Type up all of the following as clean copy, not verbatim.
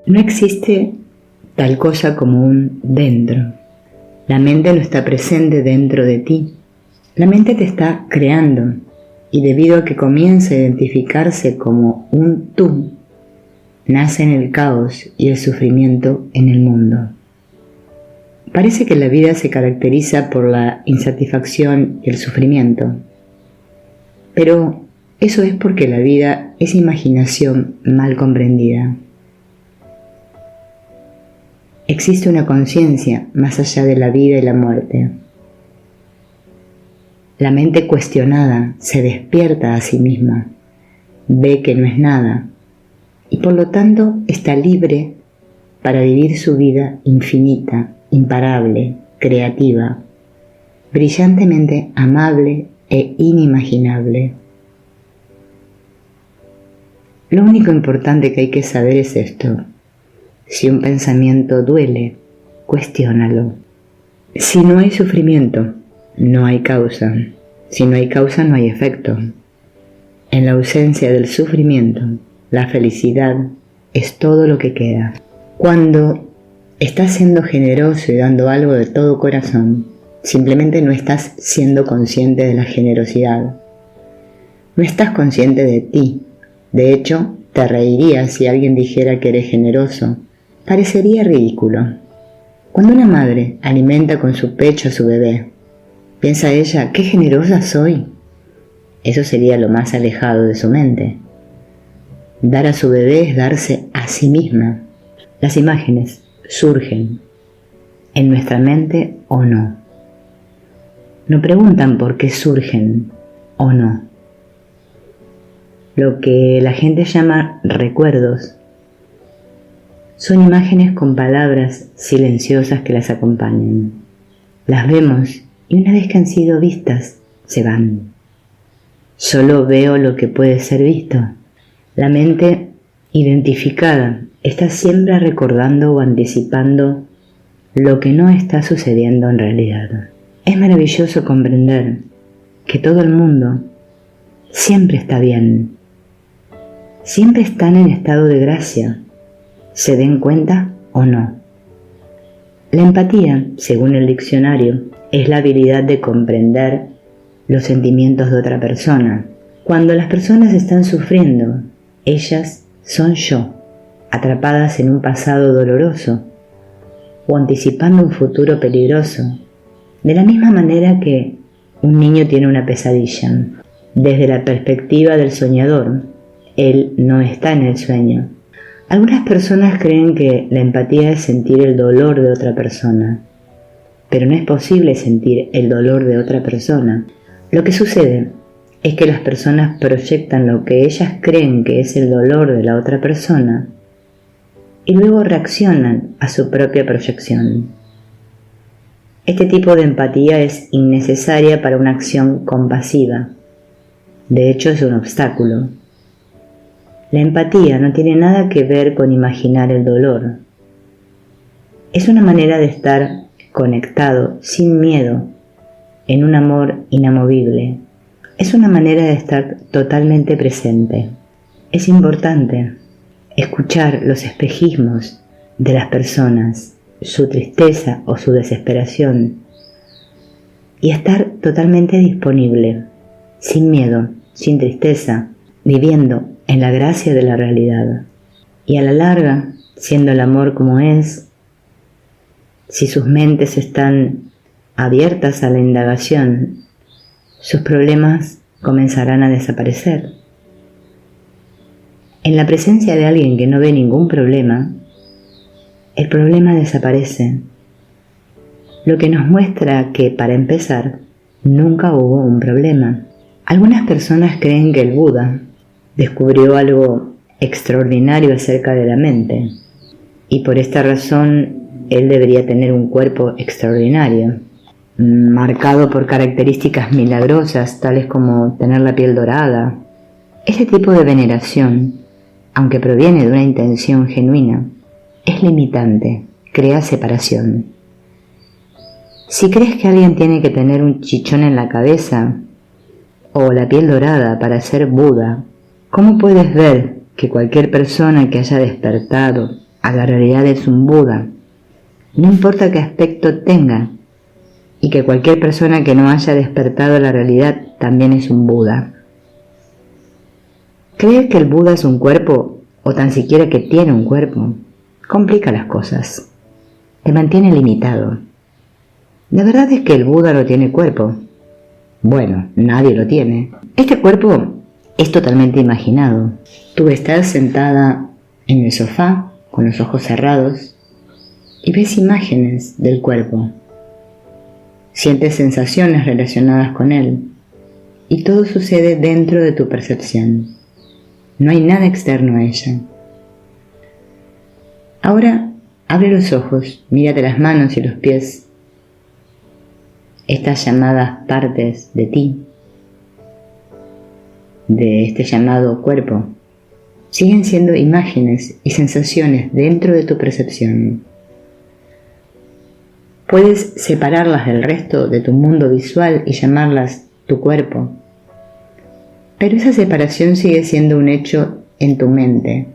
No existe tal cosa como un dentro. La mente no está presente dentro de ti. La mente te está creando y debido a que comienza a identificarse como un tú, nacen el caos y el sufrimiento en el mundo. Parece que la vida se caracteriza por la insatisfacción y el sufrimiento, pero eso es porque la vida es imaginación mal comprendida. Existe una conciencia más allá de la vida y la muerte. La mente cuestionada se despierta a sí misma, ve que no es nada y por lo tanto está libre para vivir su vida infinita, imparable, creativa, brillantemente amable e inimaginable. Lo único importante que hay que saber es esto. Si un pensamiento duele, cuestiónalo. Si no hay sufrimiento, no hay causa. Si no hay causa, no hay efecto. En la ausencia del sufrimiento, la felicidad es todo lo que queda. Cuando estás siendo generoso y dando algo de todo corazón, simplemente no estás siendo consciente de la generosidad. No estás consciente de ti. De hecho, te reirías si alguien dijera que eres generoso. Parecería ridículo. Cuando una madre alimenta con su pecho a su bebé, piensa ella, ¡qué generosa soy! Eso sería lo más alejado de su mente. Dar a su bebé es darse a sí misma. Las imágenes surgen en nuestra mente o no. No preguntan por qué surgen o no. Lo que la gente llama recuerdos son imágenes con palabras silenciosas que las acompañan. Las vemos y una vez que han sido vistas, se van. Solo veo lo que puede ser visto. La mente identificada está siempre recordando o anticipando lo que no está sucediendo en realidad. Es maravilloso comprender que todo el mundo siempre está bien. Siempre están en estado de gracia, se den cuenta o no. La empatía, según el diccionario, es la habilidad de comprender los sentimientos de otra persona. Cuando las personas están sufriendo, ellas son yo, atrapadas en un pasado doloroso o anticipando un futuro peligroso, de la misma manera que un niño tiene una pesadilla. Desde la perspectiva del soñador, él no está en el sueño. Algunas personas creen que la empatía es sentir el dolor de otra persona, pero no es posible sentir el dolor de otra persona. Lo que sucede es que las personas proyectan lo que ellas creen que es el dolor de la otra persona y luego reaccionan a su propia proyección. Este tipo de empatía es innecesaria para una acción compasiva. De hecho, es un obstáculo. La empatía no tiene nada que ver con imaginar el dolor. Es una manera de estar conectado, sin miedo, en un amor inamovible. Es una manera de estar totalmente presente. Es importante escuchar los espejismos de las personas, su tristeza o su desesperación, y estar totalmente disponible, sin miedo, sin tristeza, viviendo en la gracia de la realidad. Y a la larga, siendo el amor como es, si sus mentes están abiertas a la indagación, sus problemas comenzarán a desaparecer. En la presencia de alguien que no ve ningún problema, el problema desaparece, lo que nos muestra que, para empezar, nunca hubo un problema. Algunas personas creen que el Buda descubrió algo extraordinario acerca de la mente, y por esta razón él debería tener un cuerpo extraordinario, marcado por características milagrosas, tales como tener la piel dorada. Este tipo de veneración, aunque proviene de una intención genuina, es limitante, crea separación. Si crees que alguien tiene que tener un chichón en la cabeza o la piel dorada para ser Buda, ¿cómo puedes ver que cualquier persona que haya despertado a la realidad es un Buda? No importa qué aspecto tenga, y que cualquier persona que no haya despertado a la realidad también es un Buda. Creer que el Buda es un cuerpo, o tan siquiera que tiene un cuerpo, complica las cosas. Te mantiene limitado. La verdad es que el Buda no tiene cuerpo. Bueno, nadie lo tiene. Este cuerpo es totalmente imaginado. Tú estás sentada en el sofá, con los ojos cerrados, y ves imágenes del cuerpo. Sientes sensaciones relacionadas con él, y todo sucede dentro de tu percepción. No hay nada externo a ella. Ahora, abre los ojos, mírate las manos y los pies. Estas llamadas partes de ti, de este llamado cuerpo, siguen siendo imágenes y sensaciones dentro de tu percepción. Puedes separarlas del resto de tu mundo visual y llamarlas tu cuerpo, pero esa separación sigue siendo un hecho en tu mente,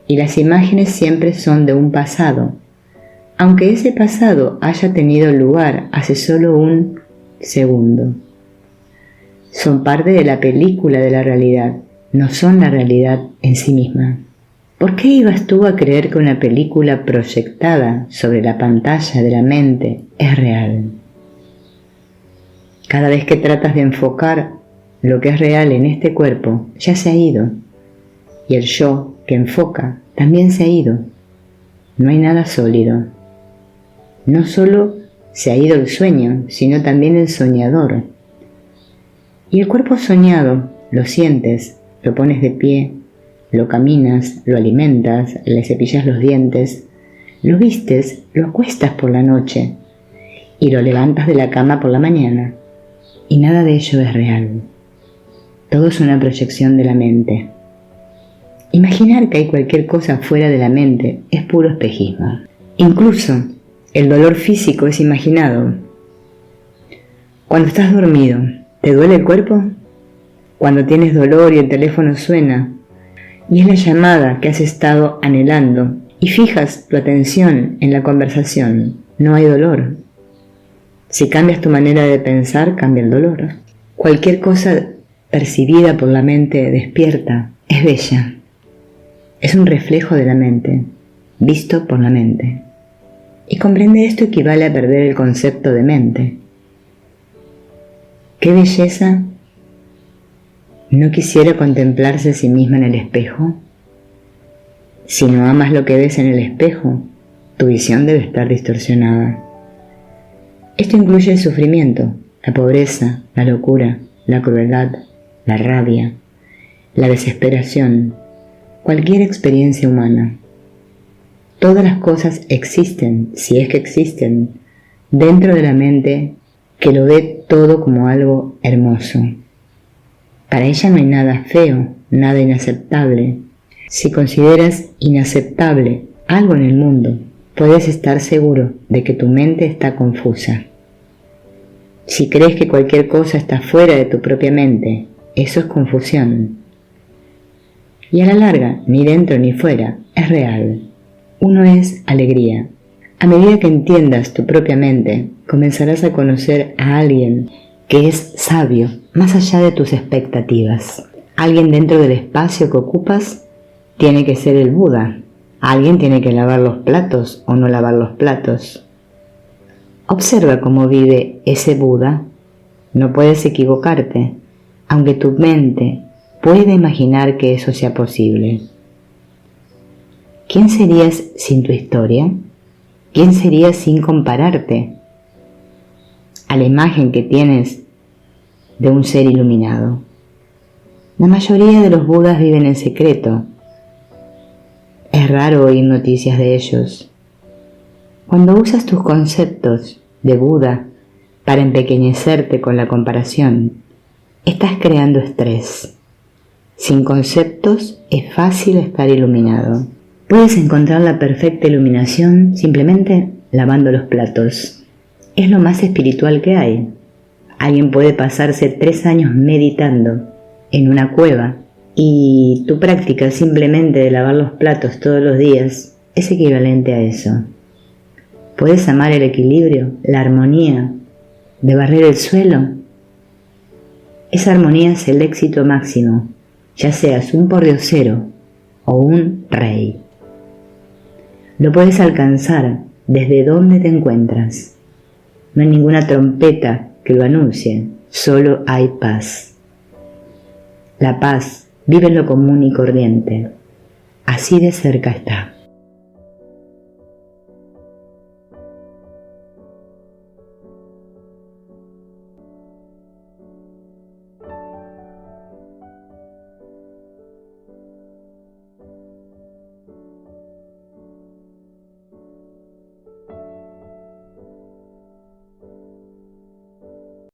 y las imágenes siempre son de un pasado, aunque ese pasado haya tenido lugar hace solo un segundo. Son parte de la película de la realidad, no son la realidad en sí misma. ¿Por qué ibas tú a creer que una película proyectada sobre la pantalla de la mente es real? Cada vez que tratas de enfocar lo que es real en este cuerpo, ya se ha ido, y el yo que enfoca también se ha ido. No hay nada sólido. No solo se ha ido el sueño, sino también el soñador. Y el cuerpo soñado lo sientes, lo pones de pie, lo caminas, lo alimentas, le cepillas los dientes, lo vistes, lo acuestas por la noche y lo levantas de la cama por la mañana. Y nada de ello es real. Todo es una proyección de la mente. Imaginar que hay cualquier cosa fuera de la mente es puro espejismo. Incluso el dolor físico es imaginado. Cuando estás dormido, ¿te duele el cuerpo? Cuando tienes dolor y el teléfono suena, y es la llamada que has estado anhelando, y fijas tu atención en la conversación, no hay dolor. Si cambias tu manera de pensar, cambia el dolor. Cualquier cosa percibida por la mente despierta es bella. Es un reflejo de la mente, visto por la mente. Y comprender esto equivale a perder el concepto de mente. ¡Qué belleza! ¿No quisiera contemplarse a sí misma en el espejo? Si no amas lo que ves en el espejo, tu visión debe estar distorsionada. Esto incluye el sufrimiento, la pobreza, la locura, la crueldad, la rabia, la desesperación, cualquier experiencia humana. Todas las cosas existen, si es que existen, dentro de la mente que lo ve todo como algo hermoso. Para ella no hay nada feo, nada inaceptable. Si consideras inaceptable algo en el mundo, puedes estar seguro de que tu mente está confusa. Si crees que cualquier cosa está fuera de tu propia mente, eso es confusión. Y a la larga, ni dentro ni fuera, es real. Uno es alegría. A medida que entiendas tu propia mente, comenzarás a conocer a alguien que es sabio, más allá de tus expectativas. Alguien dentro del espacio que ocupas tiene que ser el Buda. Alguien tiene que lavar los platos o no lavar los platos. Observa cómo vive ese Buda. No puedes equivocarte, aunque tu mente puede imaginar que eso sea posible. ¿Quién serías sin tu historia? ¿Quién serías sin compararte a la imagen que tienes de un ser iluminado? La mayoría de los Budas viven en secreto. Es raro oír noticias de ellos. Cuando usas tus conceptos de Buda para empequeñecerte con la comparación, estás creando estrés. Sin conceptos es fácil estar iluminado. Puedes encontrar la perfecta iluminación simplemente lavando los platos. es lo más espiritual que hay. Alguien puede pasarse 3 años meditando en una cueva y tu práctica simplemente de lavar los platos todos los días es equivalente a eso. ¿Puedes amar el equilibrio, la armonía, de barrer el suelo? Esa armonía es el éxito máximo, ya seas un pordiosero o un rey. Lo puedes alcanzar desde donde te encuentras. No hay ninguna trompeta que lo anuncie, solo hay paz. La paz vive en lo común y corriente. Así de cerca está.